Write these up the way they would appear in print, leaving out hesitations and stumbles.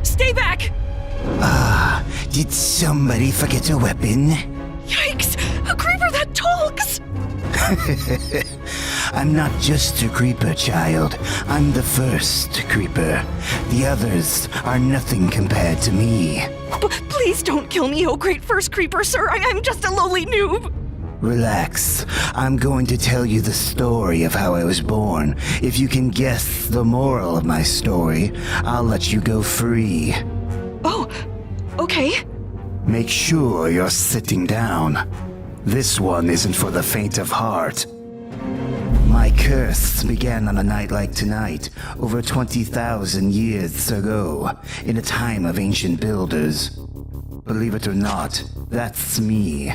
Stay back! Did somebody forget a weapon? Yikes! A creeper that talks! I'm not just a creeper, child. I'm the first creeper. The others are nothing compared to me. Please don't kill me, oh great first creeper, sir. I'm just a lowly noob. Relax. I'm going to tell you the story of how I was born. If you can guess the moral of my story, I'll let you go free. Oh, okay. Make sure you're sitting down. This one isn't for the faint of heart. My curse began on a night like tonight, over 20,000 years ago, in a time of ancient builders. Believe it or not, that's me.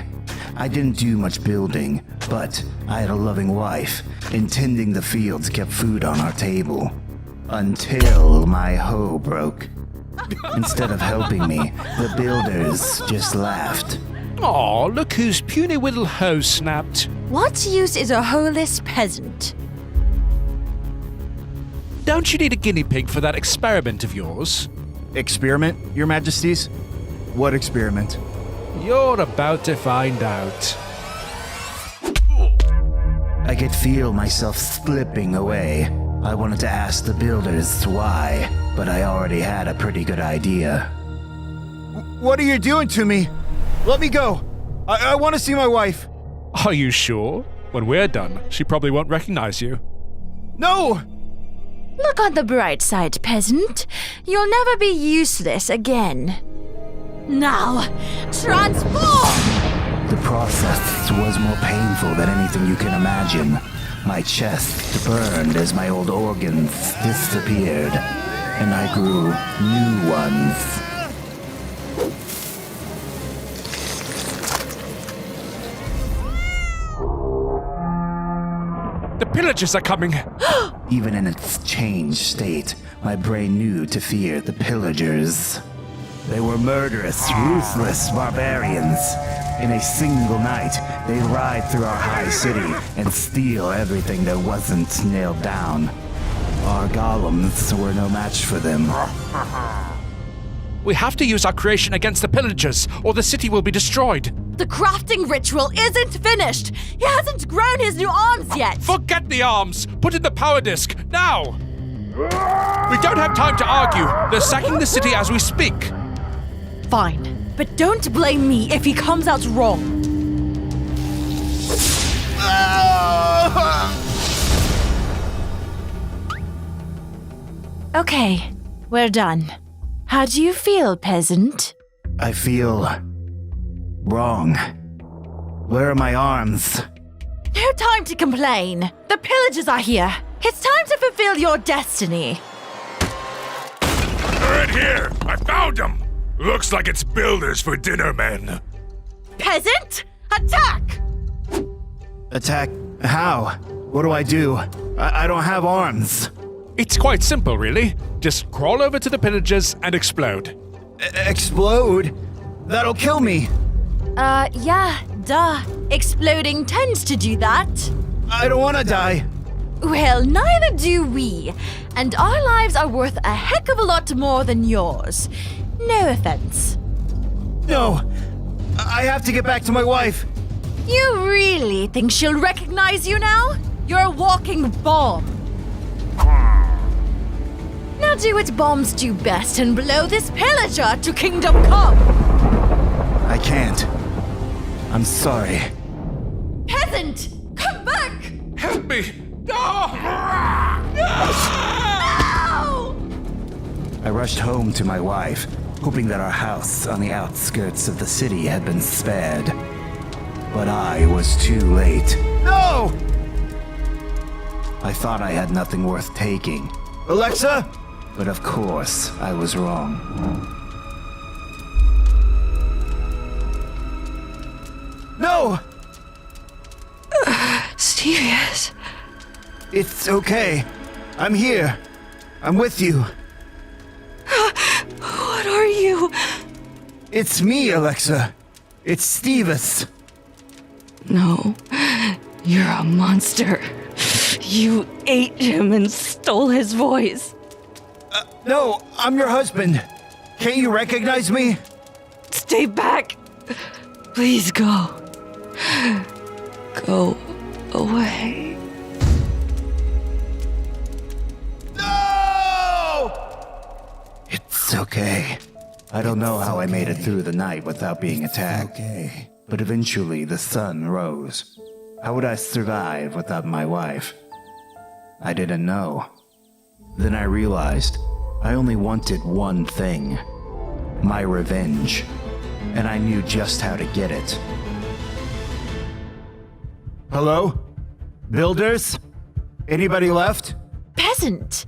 I didn't do much building, but I had a loving wife, and tending the fields kept food on our table. Until my hoe broke. Instead of helping me, the builders just laughed. Aw, look whose puny little hoe snapped. What use is a hoeless peasant? Don't you need a guinea pig for that experiment of yours? Experiment, Your Majesties? What experiment? You're about to find out. I could feel myself slipping away. I wanted to ask the builders why, but I already had a pretty good idea. What are you doing to me? Let me go. I want to see my wife. Are you sure? When we're done, she probably won't recognize you. No! Look on the bright side, peasant. You'll never be useless again. Now, transform! The process was more painful than anything you can imagine. My chest burned as my old organs disappeared, and I grew new ones. The pillagers are coming! Even in its changed state, my brain knew to fear the pillagers. They were murderous, ruthless barbarians. In a single night, they'd ride through our high city and steal everything that wasn't nailed down. Our golems were no match for them. We have to use our creation against the pillagers, or the city will be destroyed. The crafting ritual isn't finished. He hasn't grown his new arms yet. Forget the arms! Put in the power disk, now! We don't have time to argue. They're sacking the city as we speak. Fine, but don't blame me if he comes out wrong. Okay, we're done. How do you feel, peasant? I feel wrong. Where are my arms? No time to complain. The pillagers are here. It's time to fulfill your destiny. They're in here! I found them! Looks like it's builders for dinner men. Peasant, attack! Attack? How? What do I do? I don't have arms. It's quite simple, really. Just crawl over to the pillagers and explode. Explode? That'll kill me. Yeah, duh. Exploding tends to do that. I don't want to die. Well, neither do we. And our lives are worth a heck of a lot more than yours. No offense. No. I have to get back to my wife. You really think she'll recognize you now? You're a walking bomb. Now do what bombs do best and blow this pillager to kingdom come. I can't. I'm sorry. Peasant, come back! Help me! No! I rushed home to my wife, hoping that our house on the outskirts of the city had been spared. But I was too late. No! I thought I had nothing worth taking. Alexa? But of course, I was wrong. No! Steveus. It's okay. I'm here. I'm with you. What are you? It's me, Alexa. It's Steveus. No, you're a monster. You ate him and stole his voice. No, I'm your husband. Can't you recognize me? Stay back. Please go. Go away. No! It's okay. I don't know how I made it through the night without being attacked. Okay. But eventually the sun rose. How would I survive without my wife? I didn't know. Then I realized I only wanted one thing. My revenge. And I knew just how to get it. Hello? Builders? Anybody left? Peasant!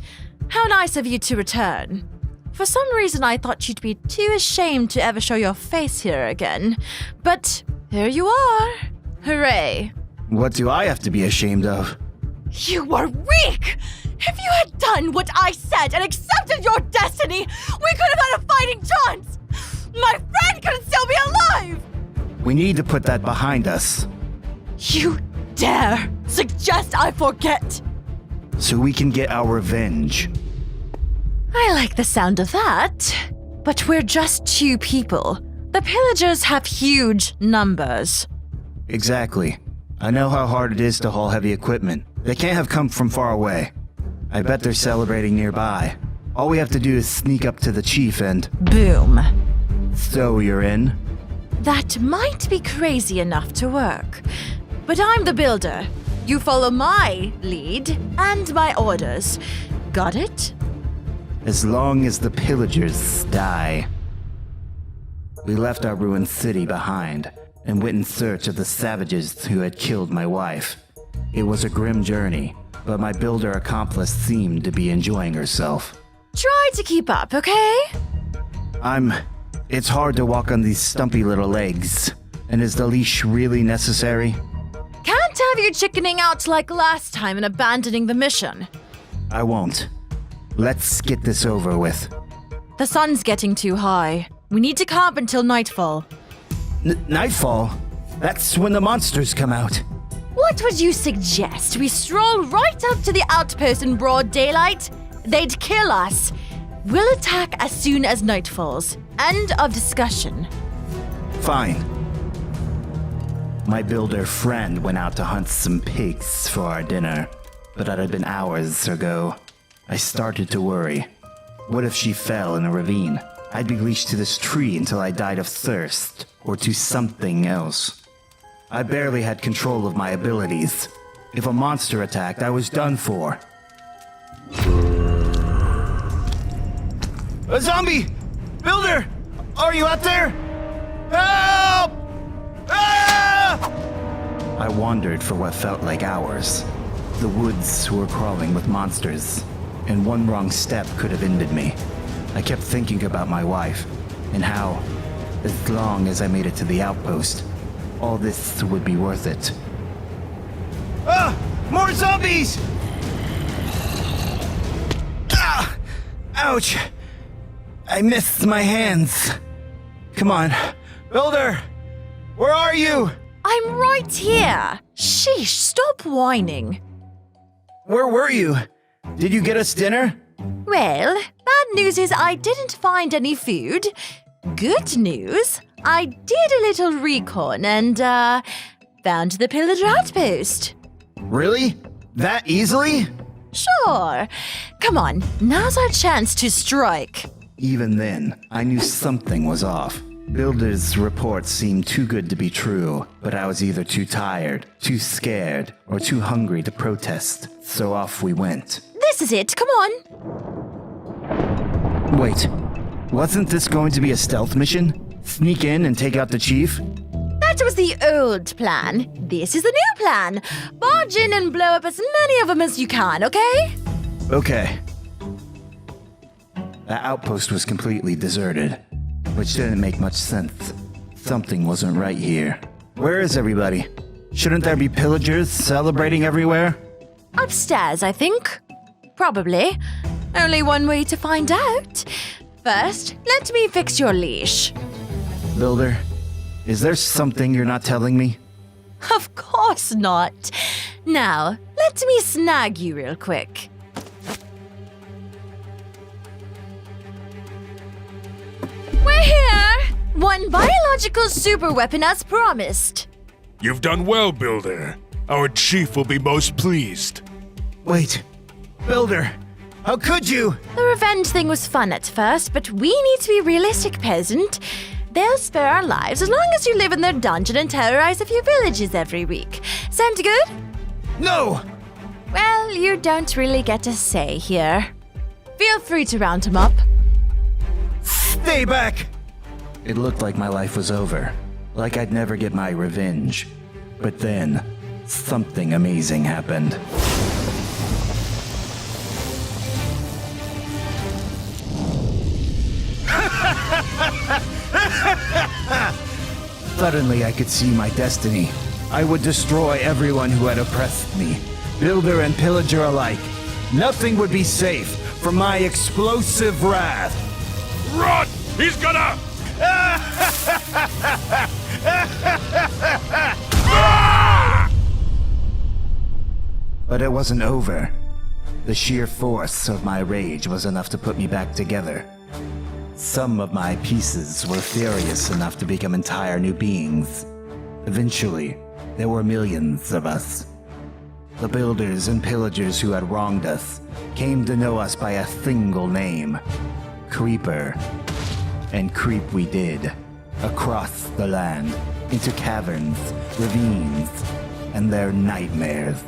How nice of you to return. For some reason, I thought you'd be too ashamed to ever show your face here again. But here you are. Hooray. What do I have to be ashamed of? You were weak! If you had done what I said and accepted your destiny, we could have had a fighting chance! My friend could still be alive! We need to put that behind us, You dare suggest I forget! so we can get our revenge. I like the sound of that. But we're just 2 people. The pillagers have huge numbers. Exactly. I know how hard it is to haul heavy equipment. They can't have come from far away. I bet they're celebrating nearby. All we have to do is sneak up to the chief and... Boom. So you're in? That might be crazy enough to work. But I'm the builder. You follow my lead and my orders. Got it? As long as the pillagers die. We left our ruined city behind and went in search of the savages who had killed my wife. It was a grim journey, but my builder accomplice seemed to be enjoying herself. Try to keep up, okay? It's hard to walk on these stumpy little legs. And is the leash really necessary? Can't have you chickening out like last time and abandoning the mission. I won't. Let's get this over with. The sun's getting too high. We need to camp until nightfall. Nightfall? That's when the monsters come out. What would you suggest? We stroll right up to the outpost in broad daylight? They'd kill us. We'll attack as soon as night falls. End of discussion. Fine. My builder friend went out to hunt some pigs for our dinner, but that had been hours ago. I started to worry. What if she fell in a ravine? I'd be leashed to this tree until I died of thirst, or to something else. I barely had control of my abilities. If a monster attacked, I was done for. A zombie! Builder! Are you out there? Help! Ah! I wandered for what felt like hours. The woods were crawling with monsters, and one wrong step could have ended me. I kept thinking about my wife, and how, as long as I made it to the outpost, all this would be worth it. Ah! More zombies! Ah! Ouch! I missed my hands. Come on. Builder! Where are you? I'm right here. Sheesh, stop whining. Where were you? Did you get us dinner? Well, bad news is I didn't find any food. Good news, I did a little recon and, found the pillager outpost. Really? That easily? Sure. Come on, now's our chance to strike. Even then, I knew something was off. Builder's reports seemed too good to be true, but I was either too tired, too scared, or too hungry to protest, so off we went. This is it, come on. Wait, wasn't this going to be a stealth mission? Sneak in and take out the chief? That was the old plan. This is the new plan. Barge in and blow up as many of them as you can, okay? Okay. That outpost was completely deserted, which didn't make much sense. Something wasn't right here. Where is everybody? Shouldn't there be pillagers celebrating everywhere? Upstairs, I think. Probably. Only one way to find out. First, let me fix your leash. Builder, is there something you're not telling me? Of course not. Now, let me snag you real quick. one biological superweapon as promised. You've done well, Builder. Our chief will be most pleased. Wait. Builder, how could you? The revenge thing was fun at first, but we need to be realistic, peasant. They'll spare our lives as long as you live in their dungeon and terrorize a few villages every week. Sound good? No! Well, you don't really get a say here. Feel free to round him up. Stay back! It looked like my life was over, like I'd never get my revenge. But then, something amazing happened. Suddenly I could see my destiny. I would destroy everyone who had oppressed me, builder and pillager alike. Nothing would be safe from my explosive wrath. Run! He's gonna... But it wasn't over. The sheer force of my rage was enough to put me back together. Some of my pieces were furious enough to become entire new beings. Eventually, there were millions of us. The builders and pillagers who had wronged us came to know us by a single name, Creeper. And creep we did, across the land, into caverns, ravines, and their nightmares.